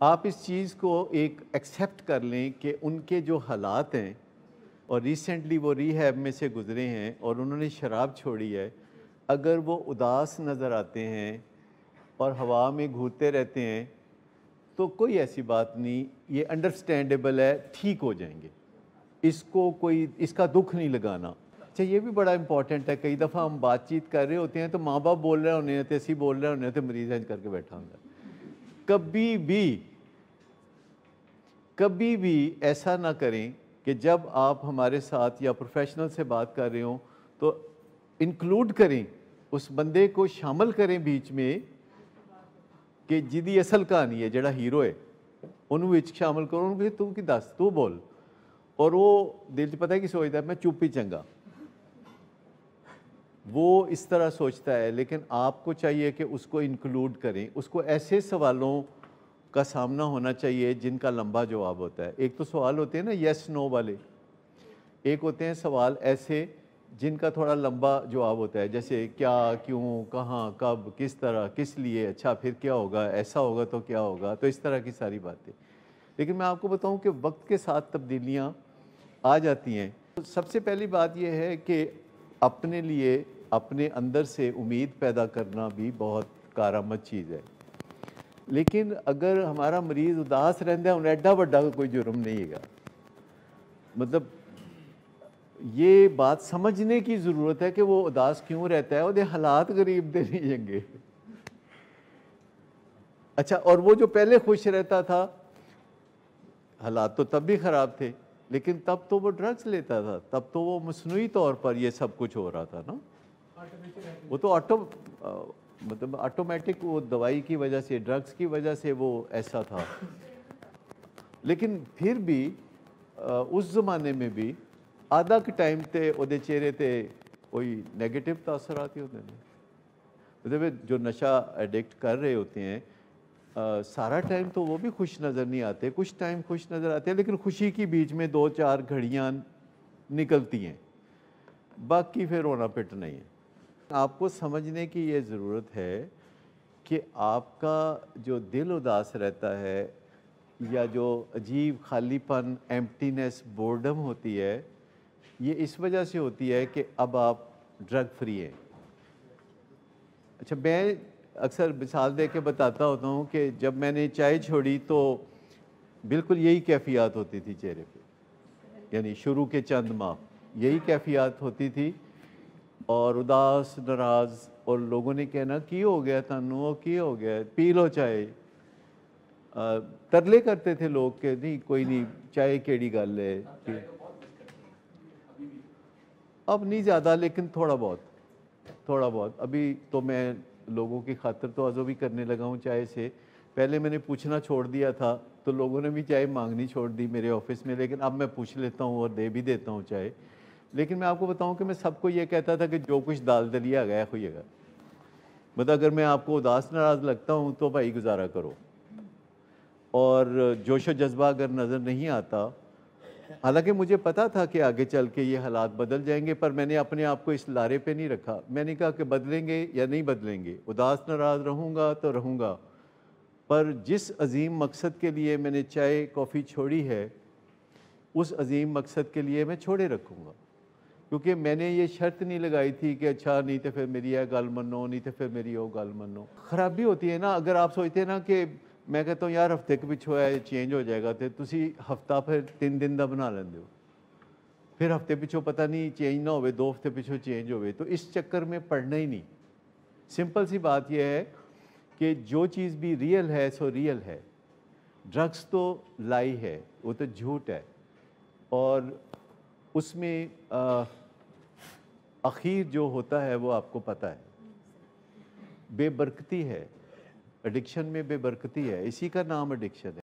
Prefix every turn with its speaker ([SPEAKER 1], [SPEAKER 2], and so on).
[SPEAKER 1] آپ اس چیز کو ایک ایکسیپٹ کر لیں کہ ان کے جو حالات ہیں اور ریسنٹلی وہ ریہیب میں سے گزرے ہیں اور انہوں نے شراب چھوڑی ہے، اگر وہ اداس نظر آتے ہیں اور ہوا میں گھومتے رہتے ہیں تو کوئی ایسی بات نہیں، یہ انڈرسٹینڈیبل ہے، ٹھیک ہو جائیں گے۔ اس کا دکھ نہیں لگانا۔ اچھا، یہ بھی بڑا امپورٹنٹ ہے، کئی دفعہ ہم بات چیت کر رہے ہوتے ہیں تو ماں باپ بول رہے ہونے ہیں، اسی بول رہے ہونے ہیں تو مریض ہنج کر کے بیٹھا ہوں گا۔ کبھی بھی ایسا نہ کریں کہ جب آپ ہمارے ساتھ یا پروفیشنل سے بات کر رہے ہوں تو انکلوڈ کریں، اس بندے کو شامل کریں بیچ میں کہ جدی اصل کہانی ہے، جڑا ہیرو ہے انہوں وچ شامل کرو کہ تو کی دس تو بول، اور وہ دل پتہ ہے کہ سوچتا ہے میں چپ ہی چنگا، وہ اس طرح سوچتا ہے۔ لیکن آپ کو چاہیے کہ اس کو انکلوڈ کریں، اس کو ایسے سوالوں کا سامنا ہونا چاہیے جن کا لمبا جواب ہوتا ہے۔ ایک تو سوال ہوتے ہیں نا یس نو والے، ایک ہوتے ہیں سوال ایسے جن کا تھوڑا لمبا جواب ہوتا ہے، جیسے کیا، کیوں، کہاں، کب، کس طرح، کس لیے، اچھا پھر کیا ہوگا، ایسا ہوگا تو کیا ہوگا، تو اس طرح کی ساری باتیں۔ لیکن میں آپ کو بتاؤں کہ وقت کے ساتھ تبدیلیاں آ جاتی ہیں۔ سب سے پہلی بات یہ ہے کہ اپنے لیے اپنے اندر سے امید پیدا کرنا بھی بہت کارآمد چیز ہے۔ لیکن اگر ہمارا مریض اداس رہتا ہے، انہیں ایڈا بڑا کوئی جرم نہیں ہے، مطلب یہ بات سمجھنے کی ضرورت ہے کہ وہ اداس کیوں رہتا ہے، وہ حالات غریب دے نہیں جنگے۔ اچھا، اور وہ جو پہلے خوش رہتا تھا، حالات تو تب بھی خراب تھے لیکن تب تو وہ ڈرگز لیتا تھا، تب تو وہ مصنوعی طور پر یہ سب کچھ ہو رہا تھا نا، وہ تو مطلب آٹومیٹک، وہ دوائی کی وجہ سے، ڈرگز کی وجہ سے وہ ایسا تھا۔ لیکن پھر بھی اس زمانے میں بھی آدھا کے ٹائم تے وہ چہرے تے کوئی نیگیٹو تاثرات ہی ہوتے ہیں، مطلب جو نشہ ایڈکٹ کر رہے ہوتے ہیں سارا ٹائم تو وہ بھی خوش نظر نہیں آتے، کچھ ٹائم خوش نظر آتے ہیں لیکن خوشی کی بیچ میں 2-4 گھڑیاں نکلتی ہیں، باقی پھر رونا پٹ نہیں ہے۔ آپ کو سمجھنے کی یہ ضرورت ہے کہ آپ کا جو دل اداس رہتا ہے یا جو عجیب خالی پن، ایمپٹینس، بورڈم ہوتی ہے، یہ اس وجہ سے ہوتی ہے کہ اب آپ ڈرگ فری ہیں۔ اچھا، میں اکثر مثال دے کے بتاتا ہوتا ہوں کہ جب میں نے چائے چھوڑی تو بالکل یہی کیفیات ہوتی تھی چہرے پہ، یعنی شروع کے چند ماہ یہی کیفیات ہوتی تھی، اور اداس، ناراض، اور لوگوں نے کہنا کی ہو گیا تانوں، کی ہو گیا، پی لو چائے۔ ترلے کرتے تھے لوگ کہ نہیں کوئی نہیں، چائے کیڑی گل ہے۔ اب نہیں زیادہ، لیکن تھوڑا بہت ابھی تو میں لوگوں کی خاطر تواضع بھی کرنے لگا ہوں چائے سے۔ پہلے میں نے پوچھنا چھوڑ دیا تھا تو لوگوں نے بھی چائے مانگنی چھوڑ دی میرے آفس میں، لیکن اب میں پوچھ لیتا ہوں اور دے بھی دیتا ہوں چائے۔ لیکن میں آپ کو بتاؤں کہ میں سب کو یہ کہتا تھا کہ جو کچھ دال دلیا گیا ہوئے گا، مطلب اگر میں آپ کو اداس ناراض لگتا ہوں تو بھائی گزارا کرو، اور جوش و جذبہ اگر نظر نہیں آتا، حالانکہ مجھے پتا تھا کہ آگے چل کے یہ حالات بدل جائیں گے، پر میں نے اپنے آپ کو اس لارے پہ نہیں رکھا۔ میں نے کہا کہ بدلیں گے یا نہیں بدلیں گے، اداس ناراض رہوں گا تو رہوں گا، پر جس عظیم مقصد کے لیے میں نے چائے کافی چھوڑی ہے، اس عظیم مقصد کے لیے میں چھوڑے رکھوں گا، کیونکہ میں نے یہ شرط نہیں لگائی تھی کہ اچھا نہیں تو پھر میری یہ گل منو، نہیں تو پھر میری وہ گل منو۔ خرابی ہوتی ہے نا اگر آپ سوچتے ہیں نا کہ میں کہتا ہوں یار ہفتے کے پچھو ہے چینج ہو جائے گا، تو تسی ہفتہ پھر 3 دن دا بنا لیندے ہو، پھر ہفتے پچھو پتہ نہیں چینج نہ ہوئے، 2 ہفتے پچھو چینج ہوئے، تو اس چکر میں پڑھنا ہی نہیں۔ سمپل سی بات یہ ہے کہ جو چیز بھی ریئل ہے سو ریئل ہے۔ ڈرگس تو لائی ہے، وہ تو جھوٹ ہے، اور اس میں اخیر جو ہوتا ہے وہ آپ کو پتہ ہے، بے برکتی ہے، ایڈکشن میں بے برکتی ہے، اسی کا نام ایڈکشن ہے۔